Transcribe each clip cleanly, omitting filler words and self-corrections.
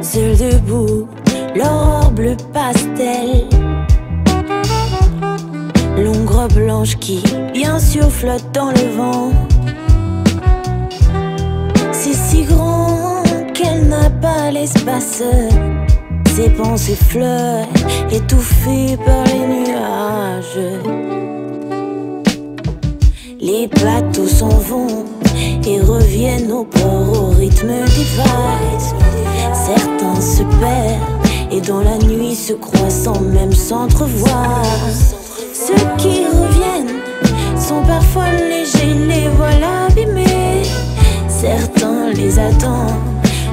Seul debout, l'aurore bleu pastel. L'ombre blanche qui, bien sûr, flotte dans le vent. C'est si grand qu'elle n'a pas l'espace. Ses pensées flottent, étouffées par les nuages. Les bateaux s'en vont et reviennent au port au rythme des vagues. Certains se perdent et dans la nuit se croisent sans même s'entrevoir. Ceux qui reviennent sont parfois légers, les voilà abîmés. Certains les attendent,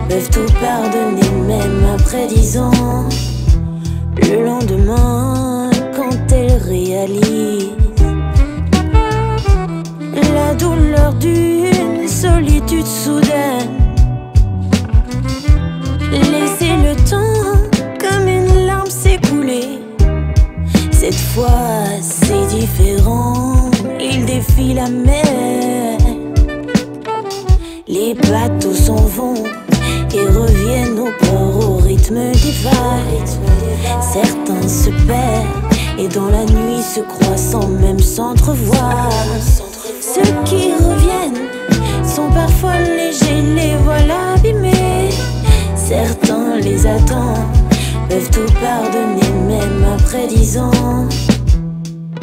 peuvent tout pardonner même après 10 ans. Le lendemain, quand elles réalisent la douleur d'une solitude soudaine, laisser le temps comme une larme s'écouler. Cette fois c'est différent, il défie la mer. Les bateaux s'en vont et reviennent au port au rythme des vagues. Certains se perdent et dans la nuit se croisent sans même s'entrevoir. Ceux qui reviennent sont parfois légers, les voilà abîmés. Certains les attendent, peuvent tout pardonner même après 10 ans.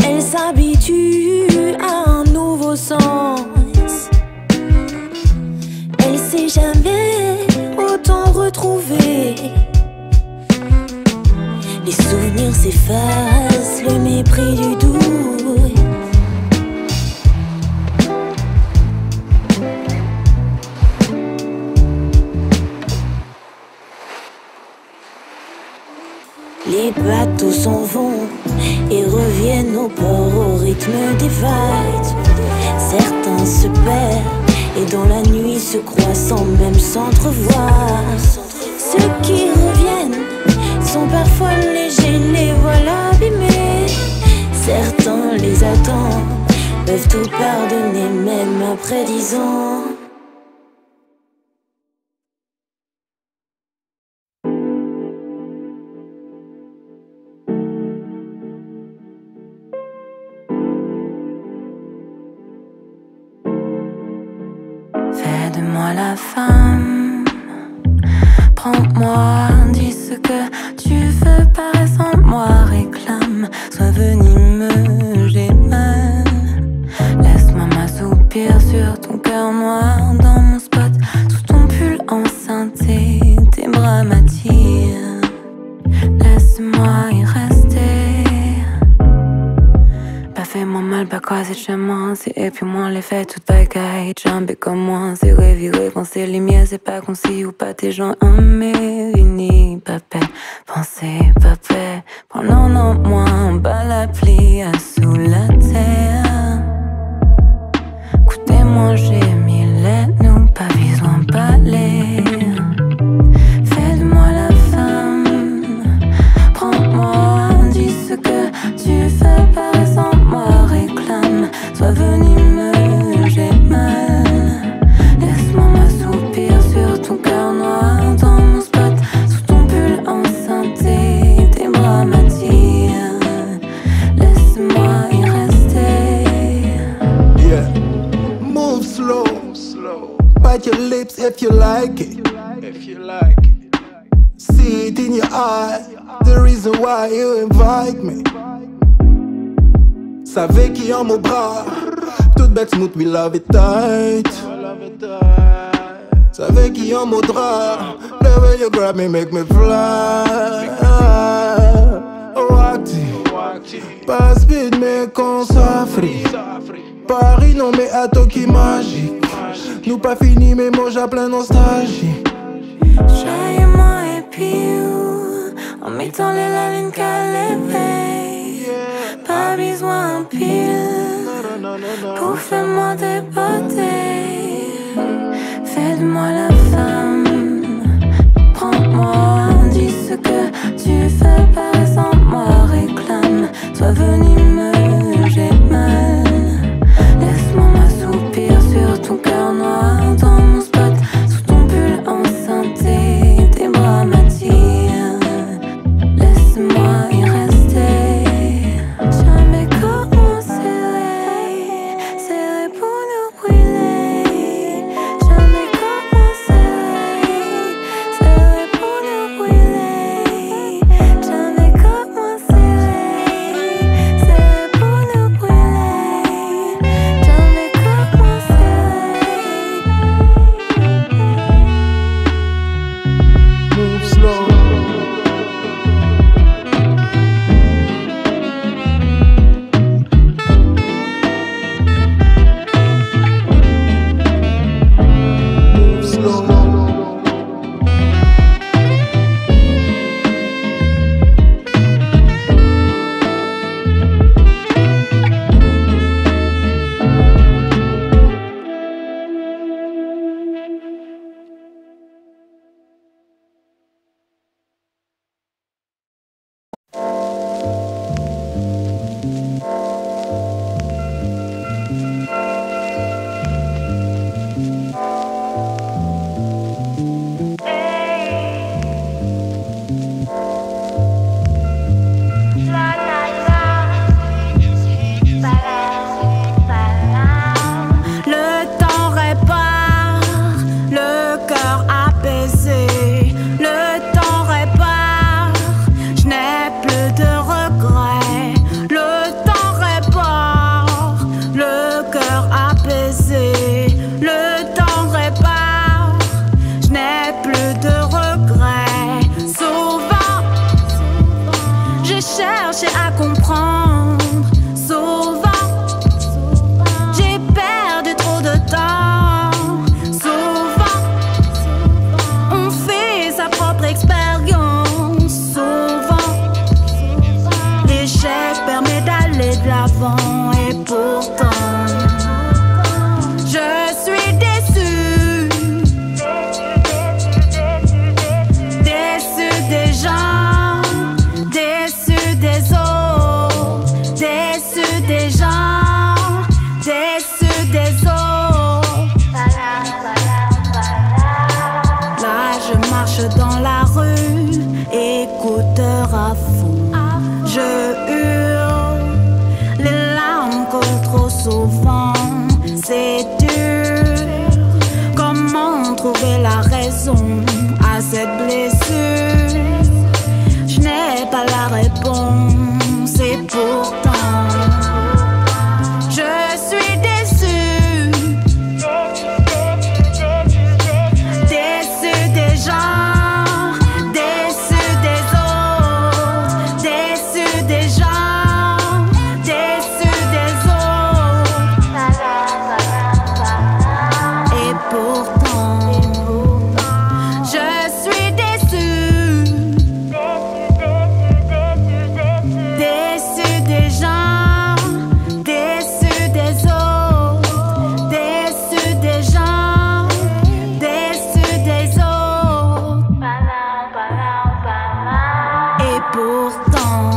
Elles s'habituent à un nouveau sens. Elle sait jamais autant retrouver. Les souvenirs s'effacent, le mépris du doux. Les bateaux s'en vont et reviennent au port au rythme des vagues. Certains se perdent et dans la nuit se croisent sans même s'entrevoir. Ceux qui reviennent sont parfois légers, les voilà abîmés. Certains les attendent, peuvent tout pardonner même après 10 ans. Fais de moi la femme, prends-moi, dis ce que tu veux, parais sans moi, réclame, sois venimeux, j'ai mal. Laisse-moi m'assoupir sur ton cœur noir, dans mon spot, sous ton pull enceinté, tes bras m'attirent. Laisse-moi y rester. Pas fais-moi mal, pas croiser de chemin. Et puis moi les fait toute bagaille. Jambé comme moi, c'est reviré quand c'est les miens. C'est pas concis ou pas tes gens unis. Pas paix, pensez, pas paix. Pendant non moins, bas la plie à sous la terre. Écoutez-moi, j'ai mis les nous, pas besoin de parler. Fais de moi la femme, prends-moi, dis ce que tu fais, parais sans moi, réclame, sois venimeux, j'ai mal. Laisse-moi m'assoupir sur ton cœur noir, dans mon spot, sous ton pull enceinté, tes bras m'attirent. Laisse-moi y rester. Yeah, move slow, bite your lips if you like it. See it in your eye, the reason why you invite me. Savais qui en mon bras, toute bête smooth, we love it tight. Savais qui en mon drap, the way you grab me make me fly. Wakti, pas speed mais qu'on soit free. Paris non mais à Tokyo magique. Nous pas fini mais moi j'ai plein nostalgie. Chaille-moi et puis en mettant la lune qu'à l'éveil. Pas besoin de pile pour faire moi dépoter. Fais de moi la femme, prends-moi, dis ce que tu fais, parais sans moi, réclame, sois venimeux, j'ai mal. Laisse-moi m'assoupir sur ton cœur noir, dans mon spot, sous ton pull enceinté, tes bras Je marche dans la rue, écouteur à fond. Je hurle, les larmes coulent trop souvent. C'est dur, comment trouver la raison à cette blessure? Je n'ai pas la réponse et pourtant je suis déçue. Déçue des gens, déçue des autres, déçue des gens, déçue des autres. Et pourtant je suis déçue. Déçue des gens, déçue des autres, déçue des gens, déçue des autres. Et pourtant,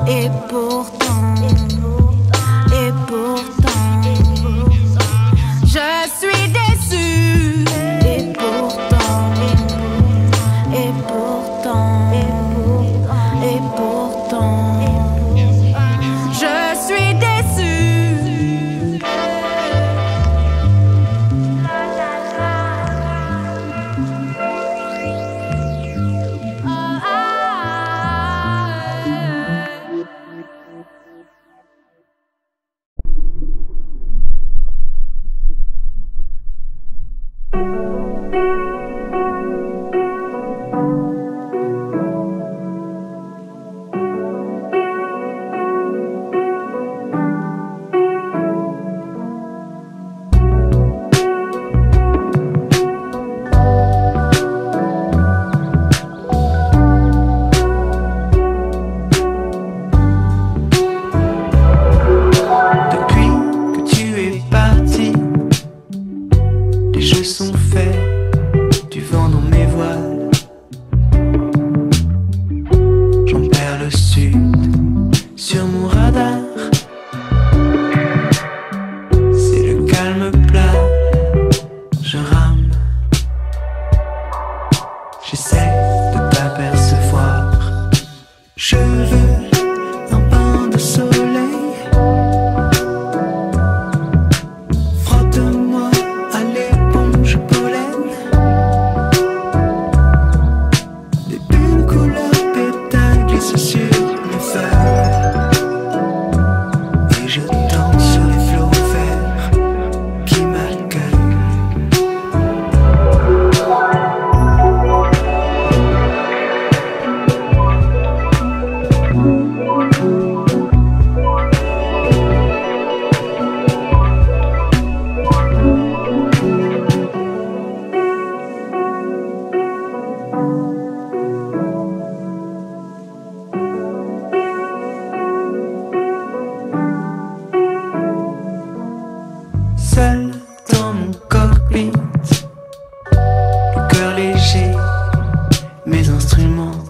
et pourtant, et pourtant, je suis déçue. Et pourtant, et pourtant, et pourtant, je suis déçue. Depuis que tu es parti, les jeux sont faits, du vent dans mes voiles. J'en perds le sud sur mon radar. C'est le calme plat, je rame. J'essaie de t'apercevoir. Je veux un bain de soleil. Frotte-moi à l'éponge pollen. Des bulles couleur pétales glissent sur mes feuilles. Et je danse sur les flots verts qui m'accueillent. Seul dans mon cockpit, le cœur léger, mes instruments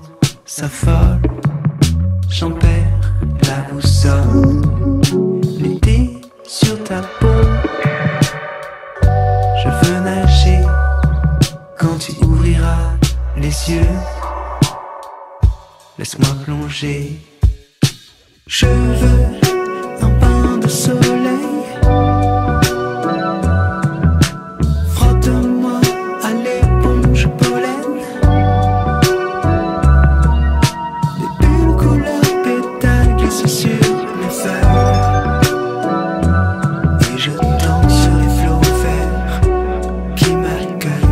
s'affolent. J'en perds la boussole, l'été sur ta peau. Je veux nager quand tu ouvriras les yeux. Laisse-moi plonger. Je veux un bain de soleil. Frotte-moi à l'éponge pollen. Des bulles couleur pétales glissent sur mes feuilles. Et je danse sur les flots verts qui m'accueillent.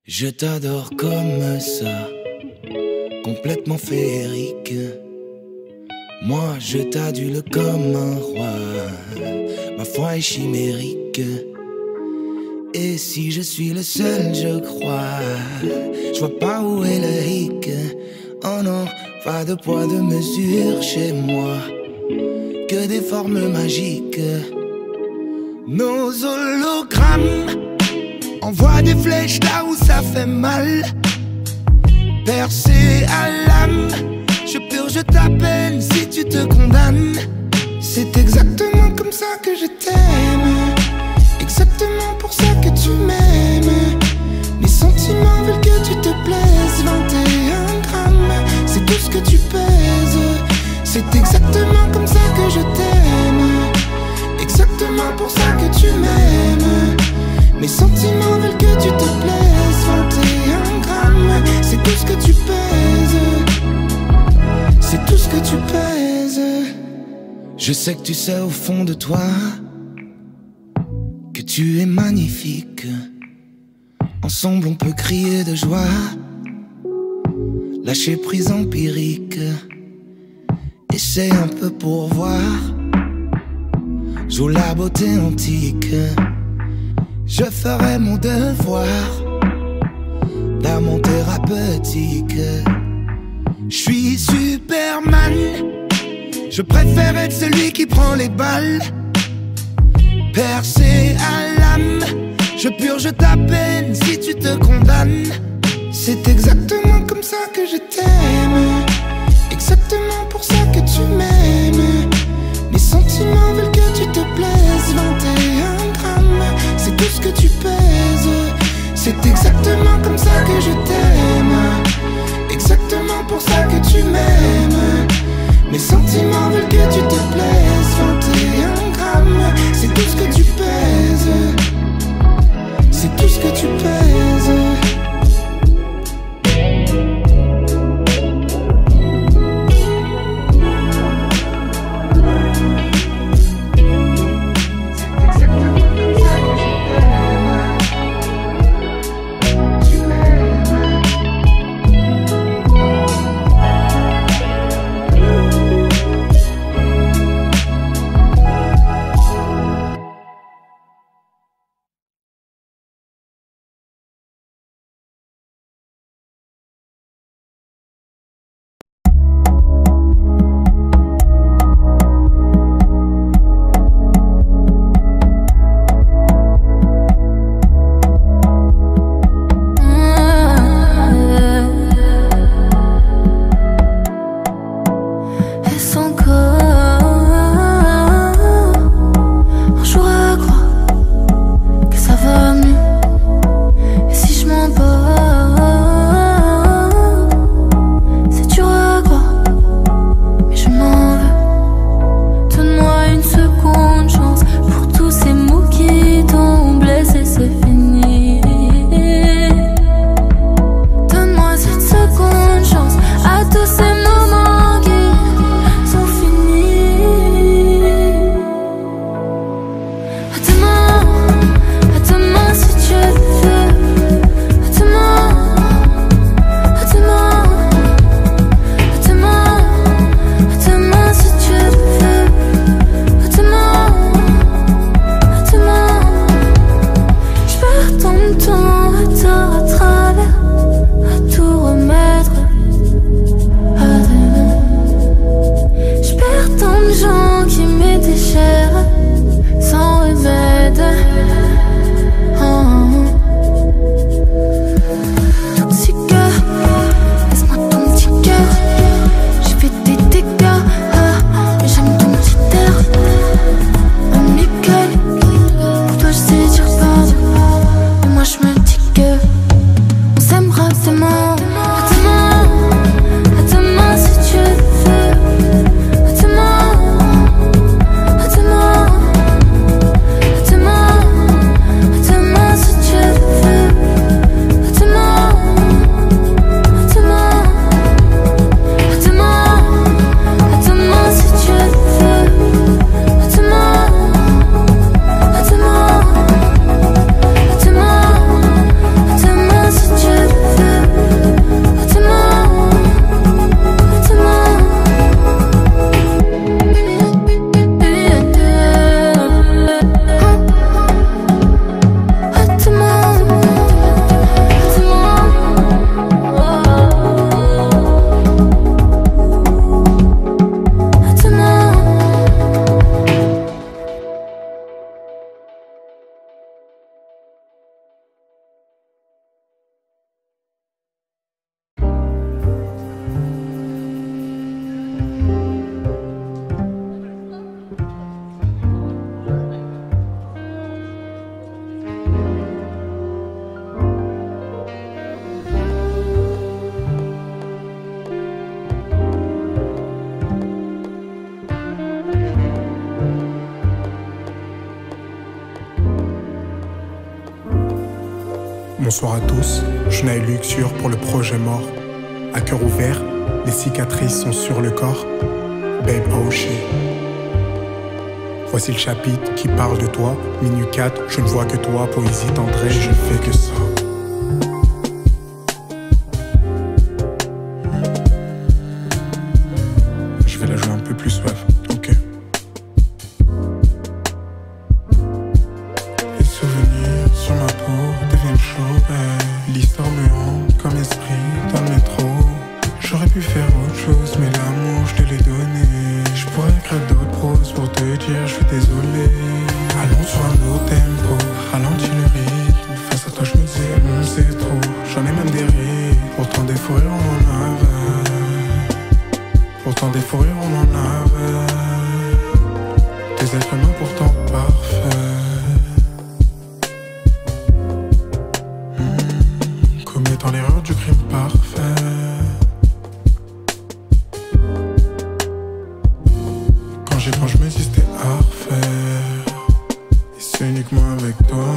Je t'adore comme ça, complètement féerique. Moi je t'adule comme un roi, ma foi est chimérique. Et si je suis le seul, je crois, je vois pas où est le hic. Oh non, pas de poids de mesure chez moi, que des formes magiques. Nos hologrammes envoient des flèches là où ça fait mal, percé à l'âme. Je purge ta peine si tu te condamnes. C'est exactement comme ça que je t'aime, exactement pour ça que tu m'aimes. Mes sentiments veulent que tu te plaises. 21 grammes, c'est tout ce que tu pèses. C'est exactement comme ça que je t'aime, exactement pour ça que tu m'aimes. Mes sentiments veulent que tu te plaises. 21 grammes, c'est tout ce que tu pèses. C'est tout ce que tu pèses. Je sais que tu sais au fond de toi que tu es magnifique. Ensemble on peut crier de joie, lâcher prise empirique. Essaie un peu pour voir, joue la beauté antique. Je ferai mon devoir d'amant thérapeutique. Je suis Superman, je préfère être celui qui prend les balles. Percé à l'âme, je purge ta peine si tu te condamnes. C'est exactement comme ça que je t'aime, exactement pour ça que tu m'aimes. Mes sentiments veulent que tu te plaises. 21 grammes, c'est tout ce que tu pèses. C'est exactement comme ça que je t'aime, exactement pour ça que tu m'aimes. Mes sentiments veulent que tu te plaises. 21 grammes, c'est tout ce que tu pèses. C'est tout ce que tu pèses. Bonsoir à tous, je n'ai luxure pour le projet mort. À cœur ouvert, les cicatrices sont sur le corps. Babe, oh shit. Voici le chapitre qui parle de toi. Minuit 4, je ne vois que toi. Poésie, tendresse, je ne fais que ça. Je vais la jouer un peu plus suave, ok. Les souvenirs sur ma peau deviennent chauds. L'histoire me hante comme esprit dans le métro. J'aurais pu faire autre chose, mais l'amour je te l'ai donné. Je pourrais écrire d'autres proses pour te dire je suis désolé. Allons sur un autre tempo, ralentis le rythme. Face à toi je me disais c'est trop. J'en ai même des rides, pourtant des fous rires on en avait. Pourtant des fous rires on en avait. Des êtres humains pourtant parfaits. Commettant l'erreur du crime parfait. Quand je me dis c'était à refaire. Et c'est uniquement avec toi.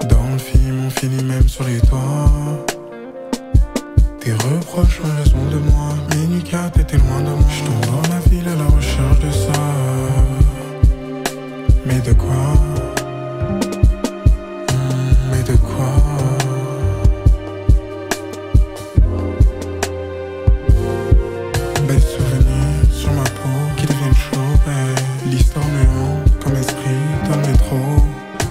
Dans le film on finit même sur les toits. Tes reproches ont raison de moi. Minuit 4 t'étais loin de moi. Je tombe dans la ville à la recherche de ça. Mais de quoi? Mais de quoi? Belles souvenirs sur ma peau qui deviennent chauds. L'histoire me hante comme esprit dans le métro.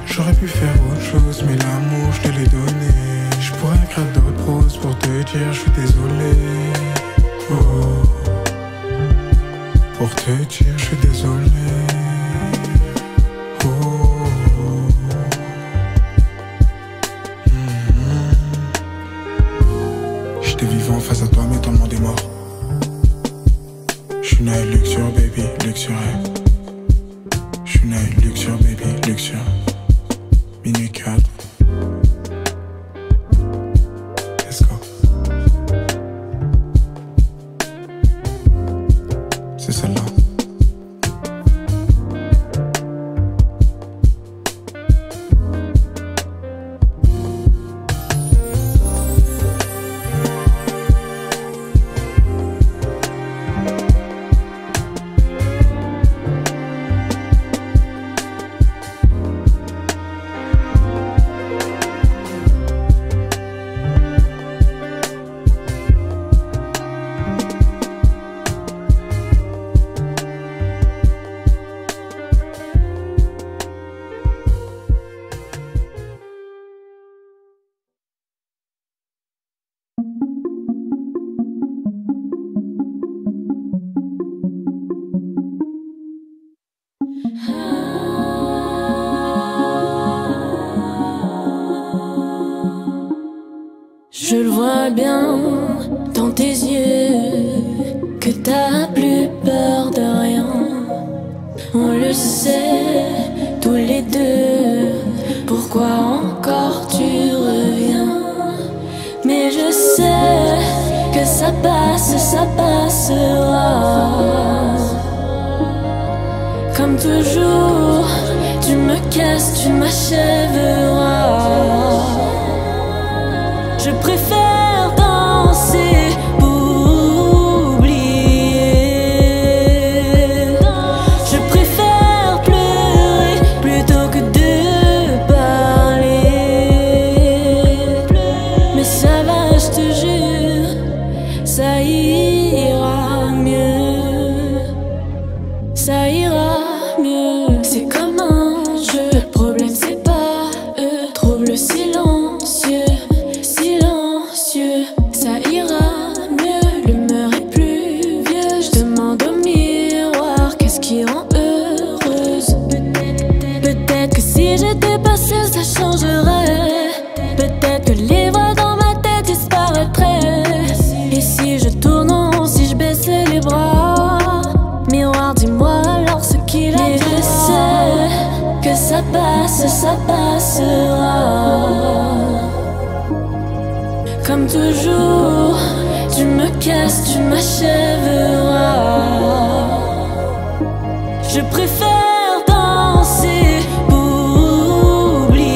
J'aurais pu faire autre chose, mais l'amour je te l'ai donné. Je pourrais écrire d'autres proses pour te dire je suis désolé. Oh. Pour te dire je suis désolé. Oh. J'étais vivant face à toi mais ton monde est mort. J'suis né luxure baby, luxure. J'suis né luxure baby, luxure. Minuit 4. Let's go. C'est celle-là. Je le vois bien dans tes yeux que t'as plus peur de rien. On le sait tous les deux. Pourquoi encore tu reviens? Mais je sais que ça passe, ça passera. Comme toujours, tu me casses, tu m'achèveras. Je préfère danser pour oublier. Je préfère pleurer plutôt que de parler. Mais ça va, je te jure, ça ira mieux. Ça ira mieux. C'est comme un jeu, le problème c'est pas eux. Trouve le silencieux. Ça ira mieux, l'humeur est plus vieux. Je demande au miroir qu'est-ce qui rend heureuse. Peut-être que si j'étais passée ça changerait. Peut-être que les voix dans ma tête disparaîtraient. Et si je tourne en rond, si je baissais les bras. Miroir, dis-moi alors ce qu'il a. Et je sais que ça passe, ça passera. Comme toujours, tu me casses, tu m'achèveras. Je préfère danser pour oublier.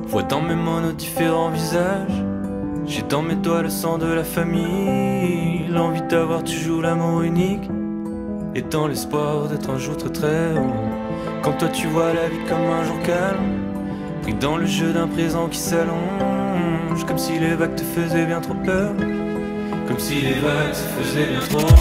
Vois dans mes mains nos différents visages. J'ai dans mes doigts le sang de la famille, l'envie d'avoir toujours l'amour unique, et dans l'espoir d'être un jour très très haut. Quand toi tu vois la vie comme un jour calme, pris dans le jeu d'un présent qui s'allonge, comme si les vagues te faisaient bien trop peur, comme si les vagues se faisaient bien trop hautes.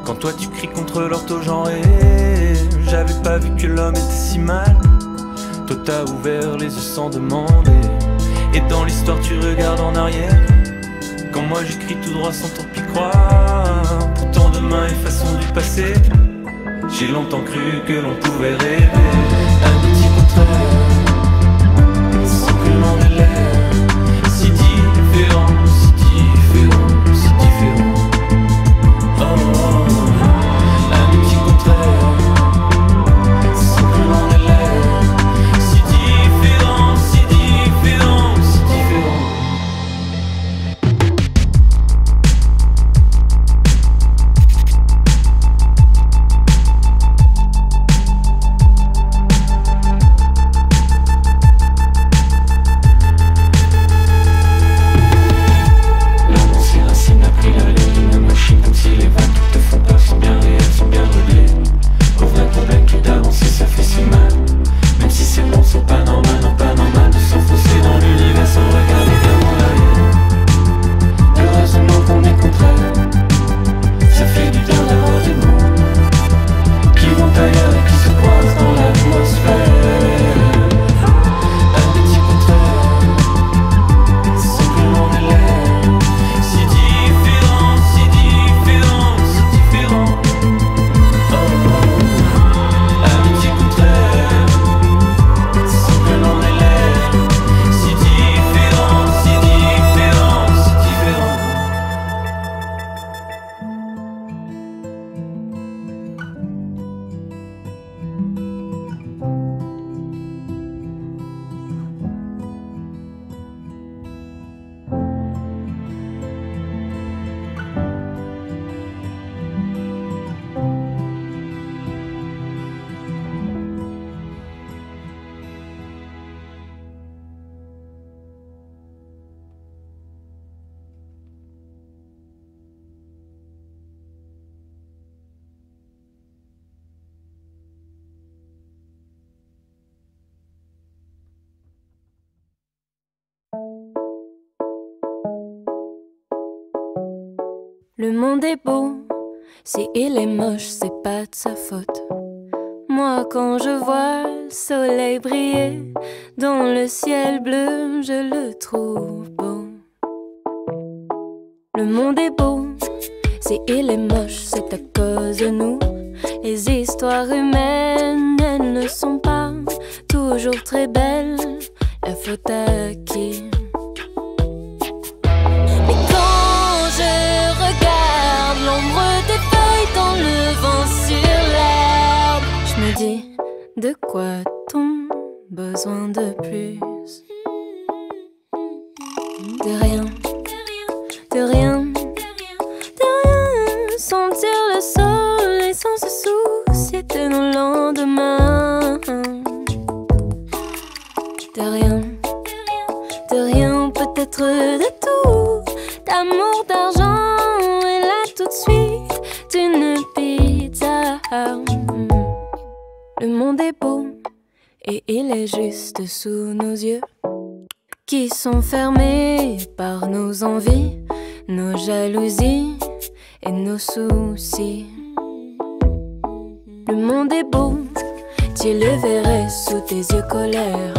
Quand toi tu cries contre l'orthogenré, j'avais pas vu que l'homme était si mal. Toi t'as ouvert les yeux sans demander, et dans l'histoire tu regardes en arrière. Quand moi j'écris tout droit sans trop y croire, pourtant demain effaçons du passé. J'ai longtemps cru que l'on pouvait rêver un petit contraire, sans que l'on ait l'air si différent, si différent, si différent. Le monde est beau, si il est moche, c'est pas de sa faute. Moi quand je vois le soleil briller dans le ciel bleu, je le trouve beau. Le monde est beau, si il est moche, c'est à cause de nous. Les histoires humaines, elles ne sont pas toujours très belles. La faute à qui? L'ombre des feuilles dans le vent sur l'herbe, je me dis, de quoi a-t-on besoin de plus? De rien, de rien, de rien. Sentir le soleil sans se soucier de nos lendemains. De rien, peut-être de tout. D'amour, d'argent, tout de suite d'une pizza. Le monde est beau et il est juste sous nos yeux, qui sont fermés par nos envies, nos jalousies et nos soucis. Le monde est beau, tu le verrais sous tes yeux colères.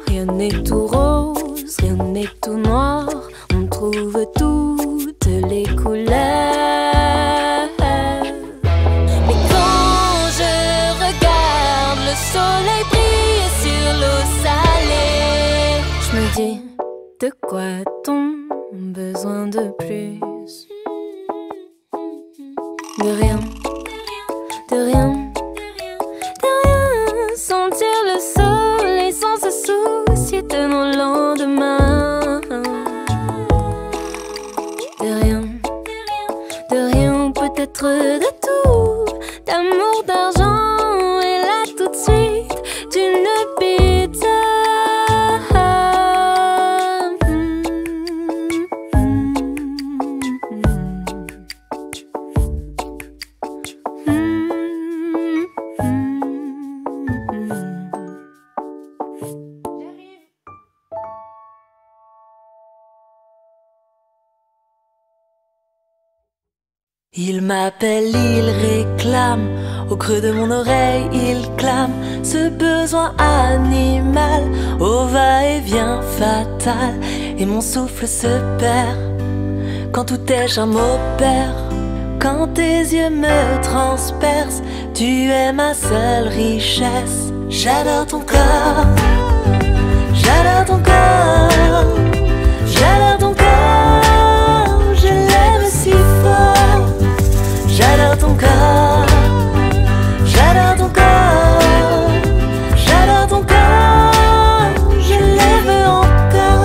Rien n'est tout rose, rien n'est tout noir. On trouve toutes les couleurs. Mais quand je regarde le soleil briller sur l'eau salée, je me dis, de quoi a-t-on besoin de plus? De rien, de rien, de rien. Sentir le soleil sans se soucier de nos lendemains. De rien, ou peut-être de tout. D'amour, d'argent, et là tout de suite, d'une pizza. Il m'appelle, il réclame, au creux de mon oreille il clame ce besoin animal, au va-et-vient fatal. Et mon souffle se perd quand tout tes charmes opèrent. Quand tes yeux me transpercent, tu es ma seule richesse. J'adore ton corps, j'adore ton corps, j'adore ton corps, je l'aime si fort. J'adore ton corps, j'adore ton corps, j'adore ton corps, je l'aime encore.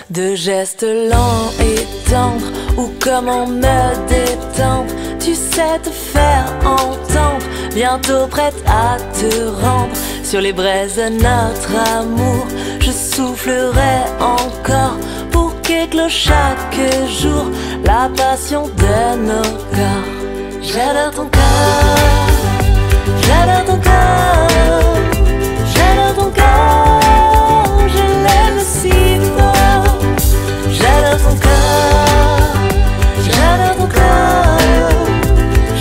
De gestes lents et tendres, ou comment me détendre, tu sais te faire entendre, bientôt prête à te rendre. Sur les braises de notre amour, je soufflerai encore pour qu'éclose chaque jour la passion de nos corps. J'adore ton corps, j'adore ton corps, j'adore ton corps, je l'aime si fort. J'adore ton corps, j'adore ton corps,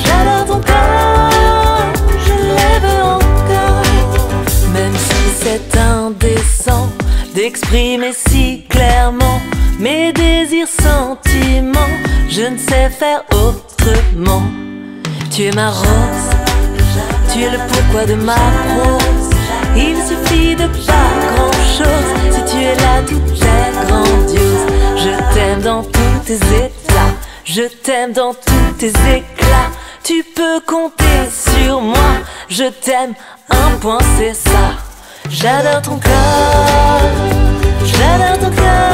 j'adore ton corps, je l'aime encore. Même si c'est indécent d'exprimer si clairement mes désirs, sentiments, je ne sais faire autrement. Tu es ma rose, tu es le pourquoi de ma prose. Il suffit de pas grand chose, si tu es là tout est grandiose. Je t'aime dans tous tes états, je t'aime dans tous tes éclats. Tu peux compter sur moi, je t'aime, un point c'est ça. J'adore ton corps, j'adore ton corps.